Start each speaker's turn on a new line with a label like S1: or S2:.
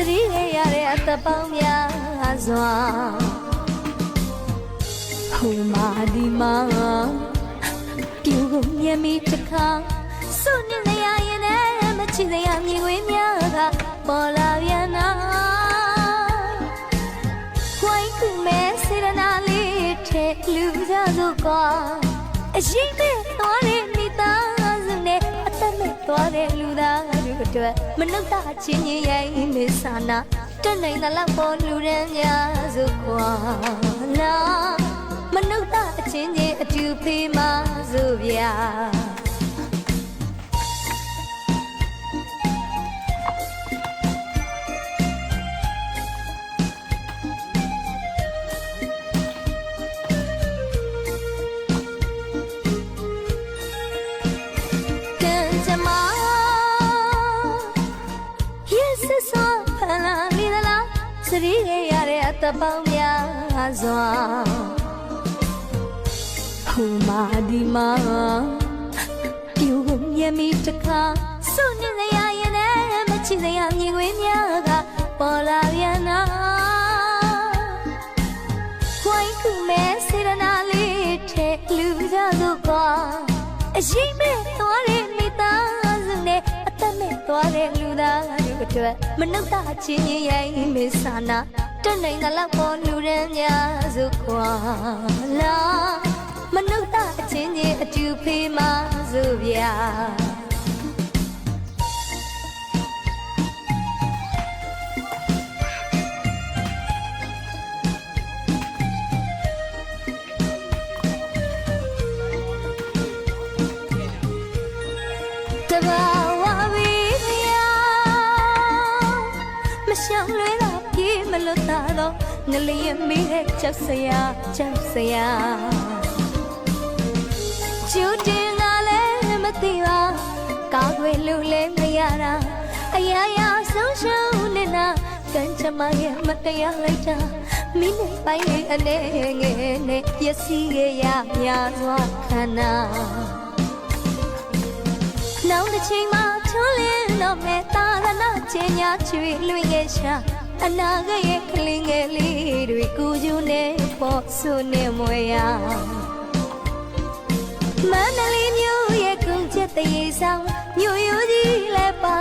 S1: ရီးရတဲ့အသက်ပေါင်းများစွာဟိုမာဒီမာပြူကိုမြင်မိတစ်ခါစွန့်နေရရင်လည်းမချစ်စရာမြင်ကွင်းများကပေါ်လာပြန်နာဝိုင်းကူမဲ့စေရနာလေးထဲလူကြစို့ကွာအရှိမဲ့သွားတဲ့မိသားစုနဲ့အသက်မဲ့သွားတဲ့လူသားတို့အတွက်မနှုတ်တာချင်းချင်းရိုင်းနေစာနာတက်နိုင်တဲ့လောက်ပေါ်လူရန်များစို့ကွာလာမနှုတ်တာအချင်းချင်းအတူဖေးမစို့ဗျာစရီးရတဲ့အသက်ပေါင်းများစွာဟိုမာဒီမာပြူကိုမြင်မိတစ်ခါစွန့်နေရရင်လည်းမချစ်စရာမြင်ကွင်းများကပေါ်လာပြန်နာဝိုင်းကူမဲ့စေရနာလေးထဲလူကြစို့ကွာအရှိမဲ့သွားတဲ့မိသားစုနဲ့အသက်မဲ့သွားတဲ့လူသားတို့အတွက်မနှုတ်တာချင်းရိုင်းမေစာနာတက်နိုင်တဲ့လောက်ပေါ်လူရန်များစို့ကွာလာမနှုတ်တာအချင်းချင်းအတူဖေးမစို့ဗျာတဘာဝဝီယာမရှောင်လွဲတာပြေးမလွတ်တာတော့ငလျင်မေးတဲ့ကြောက်စရာကျူတင်ကလည်းမသိပါကာကွယ်လို့လည်းမရတာအရာရာဆုံးရှုံးနေတာကံချမရဲ့မတရားလိုက်တာမိနေပိုင်းလေးအနေငယ်နဲ့ပျက်စီးရများစွာခန္ဓာနောင်တစ်ချိန်မှာချွန်းလင်းတော့မဲ့သာသနာကျင်ညာချွေလွင်ရဲ့ရှာအနာဂတ်ရဲ့ကလင်းငယ်လေးတွေကိုယူနေပေါ်ဆုနေမွေရမန္တလေးမြို့ရဲ့ကုန်းချက်တရေဆောင်မြို့ရိုးကြီးလည်းပါ